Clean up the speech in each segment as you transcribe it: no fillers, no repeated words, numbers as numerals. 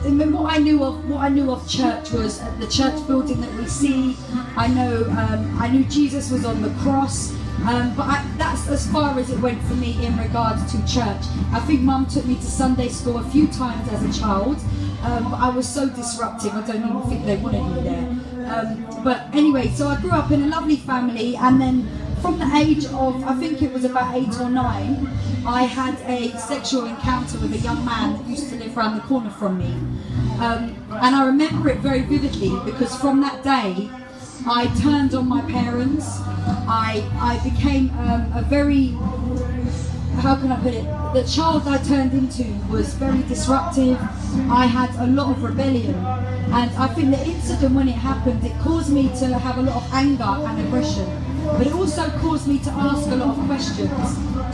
mean, what I knew of church was the church building that we see. I knew Jesus was on the cross, but that's as far as it went for me in regards to church. I think Mum took me to Sunday school a few times as a child, but I was so disruptive. I don't even think they wanted me there. But anyway, so I grew up in a lovely family, and then from the age of, I think it was about 8 or 9, I had a sexual encounter with a young man that used to live around the corner from me. And I remember it very vividly, because from that day, I turned on my parents. I became a very, how can I put it, the child I turned into was very disruptive. I had a lot of rebellion, and I think the incident, when it happened, it caused me to have a lot of anger and aggression, but it also caused me to ask a lot of questions.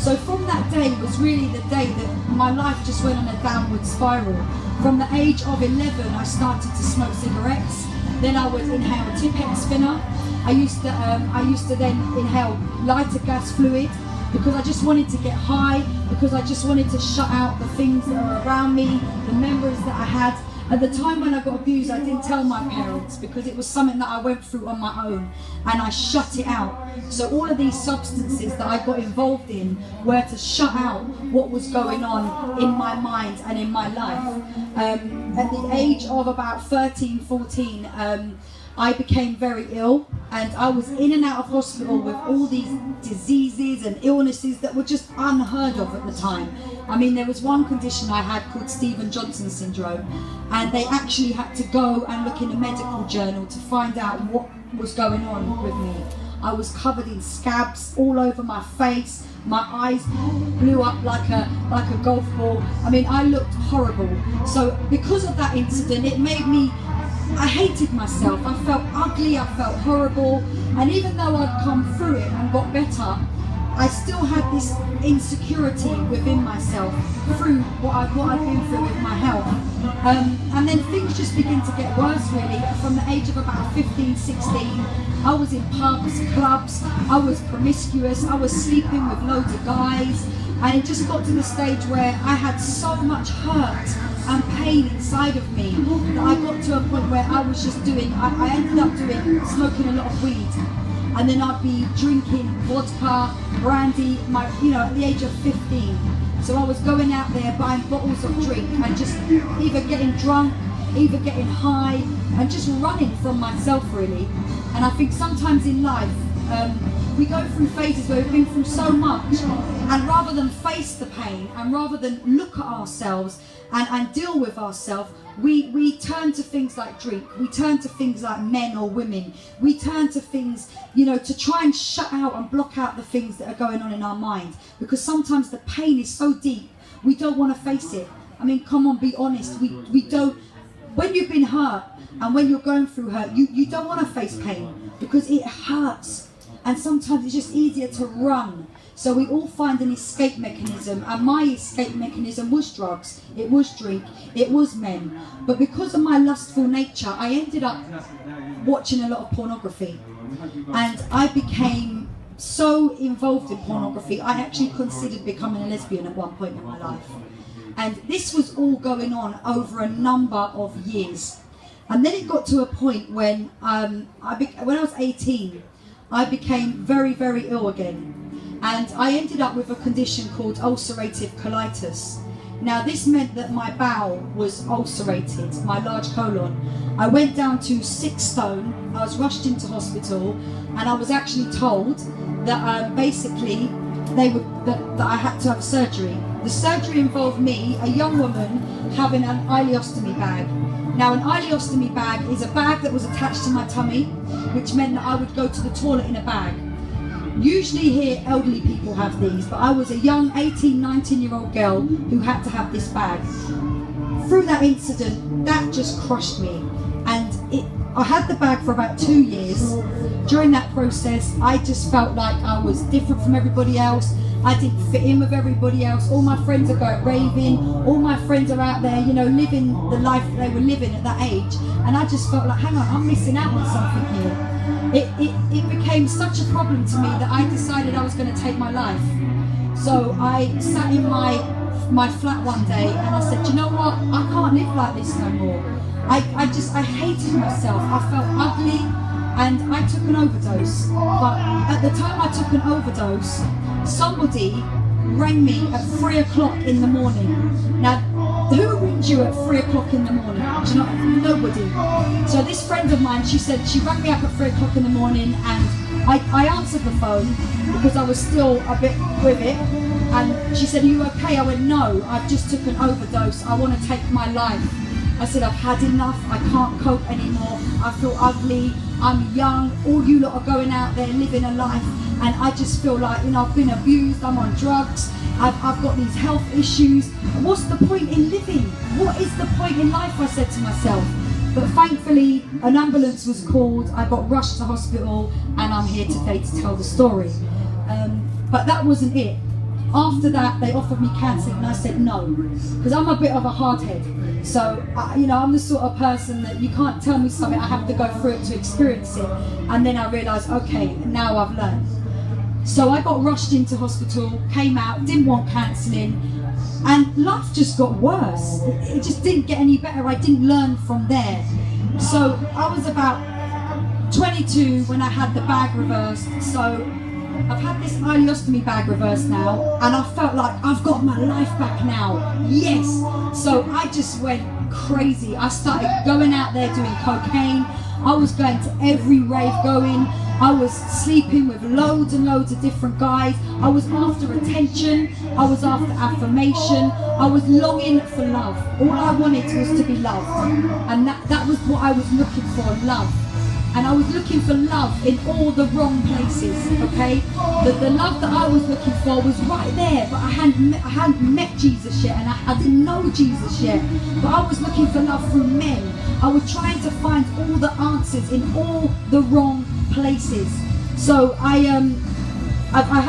So from that day was really the day that my life just went on a downward spiral. From the age of 11, I started to smoke cigarettes. Then I would inhale Tipp-Ex thinner. I used to then inhale lighter gas fluid, because I just wanted to get high, because I just wanted to shut out the things that were around me, the memories that I had. At the time when I got abused, I didn't tell my parents, because it was something that I went through on my own, and I shut it out. So all of these substances that I got involved in were to shut out what was going on in my mind and in my life. At the age of about 13, 14, I became very ill, and I was in and out of hospital with all these diseases and illnesses that were just unheard of at the time. I mean, there was one condition I had called Stevens-Johnson syndrome, and they actually had to go and look in a medical journal to find out what was going on with me. I was covered in scabs all over my face. My eyes blew up like a golf ball. I mean, I looked horrible. So because of that incident, it made me, I hated myself. I felt ugly, I felt horrible, and even though I'd come through it and got better, I still had this insecurity within myself through what I'd been through with my health. And then things just began to get worse, really. From the age of about 15, 16, I was in pubs, clubs, I was promiscuous, I was sleeping with loads of guys, and it just got to the stage where I had so much hurt and pain inside of me that I got to a point where I was just I ended up smoking a lot of weed, and then I'd be drinking vodka, brandy, at the age of 15. So I was going out there buying bottles of drink and just either getting drunk, either getting high, and just running from myself, really. And I think sometimes in life, we go through phases where we've been through so much, and rather than face the pain, and rather than look at ourselves and deal with ourselves, we turn to things like drink, we turn to things like men or women, we turn to things, to try and shut out and block out the things that are going on in our mind, because sometimes the pain is so deep, we don't want to face it. I mean, come on, be honest, we don't. When you've been hurt and when you're going through hurt, you don't want to face pain because it hurts, and sometimes it's just easier to run. So we all find an escape mechanism, and my escape mechanism was drugs, it was drink, it was men. But because of my lustful nature, I ended up watching a lot of pornography, and I became so involved in pornography, I actually considered becoming a lesbian at one point in my life. And this was all going on over a number of years. And then it got to a point when when I was 18, I became very, very ill again. And I ended up with a condition called ulcerative colitis. Now this meant that my bowel was ulcerated, my large colon. I went down to 6 stone, I was rushed into hospital, and I was actually told that basically that I had to have surgery. The surgery involved me, a young woman, having an ileostomy bag. Now an ileostomy bag is a bag that was attached to my tummy, which meant that I would go to the toilet in a bag. Usually here elderly people have these, but I was a young 18, 19-year-old girl who had to have this bag. Through that incident, that just crushed me, and I had the bag for about 2 years. During that process, I just felt like I was different from everybody else. I didn't fit in with everybody else. All my friends are going raving, all my friends are out there, living the life that they were living at that age, and I just felt like, hang on, I'm missing out on something here. It became such a problem to me that I decided I was going to take my life. So I sat in my my flat one day and I said, you know what, I can't live like this no more. I hated myself. I felt ugly and I took an overdose. But at the time I took an overdose, somebody rang me at 3 o'clock in the morning. Now, who rings you at 3 o'clock in the morning? Do you know? Nobody. So this friend of mine, she rang me up at 3 o'clock in the morning, and I answered the phone because I was still a bit with it. And she said, are you okay? I went, no, I've just took an overdose. I want to take my life. I said, I've had enough. I can't cope anymore. I feel ugly. I'm young. All you lot are going out there living a life. And I just feel like, you know, I've been abused. I'm on drugs. I've got these health issues. What's the point in living? What is the point in life? I said to myself. But thankfully, an ambulance was called. I got rushed to hospital, and I'm here today to tell the story. But that wasn't it. After that, they offered me counselling, and I said no, because I'm a bit of a hardhead. So, you know, I'm the sort of person that you can't tell me something, I have to go through it to experience it. And then I realised, okay, now I've learned. So I got rushed into hospital, came out, didn't want counselling, and life just got worse. It just didn't get any better. I didn't learn from there. So I was about 22 when I had the bag reversed. So I've had this ileostomy bag reversed now, and I felt like I've got my life back now. Yes. So I just went crazy. I started going out there doing cocaine. I was going to every rave going. I was sleeping with loads and loads of different guys. I was after attention. I was after affirmation. I was longing for love. All I wanted was to be loved. And that was what I was looking for, love. And I was looking for love in all the wrong places, okay? The love that I was looking for was right there, but I hadn't met Jesus yet, and I didn't know Jesus yet. But I was looking for love from men. I was trying to find all the answers in all the wrong places. So I had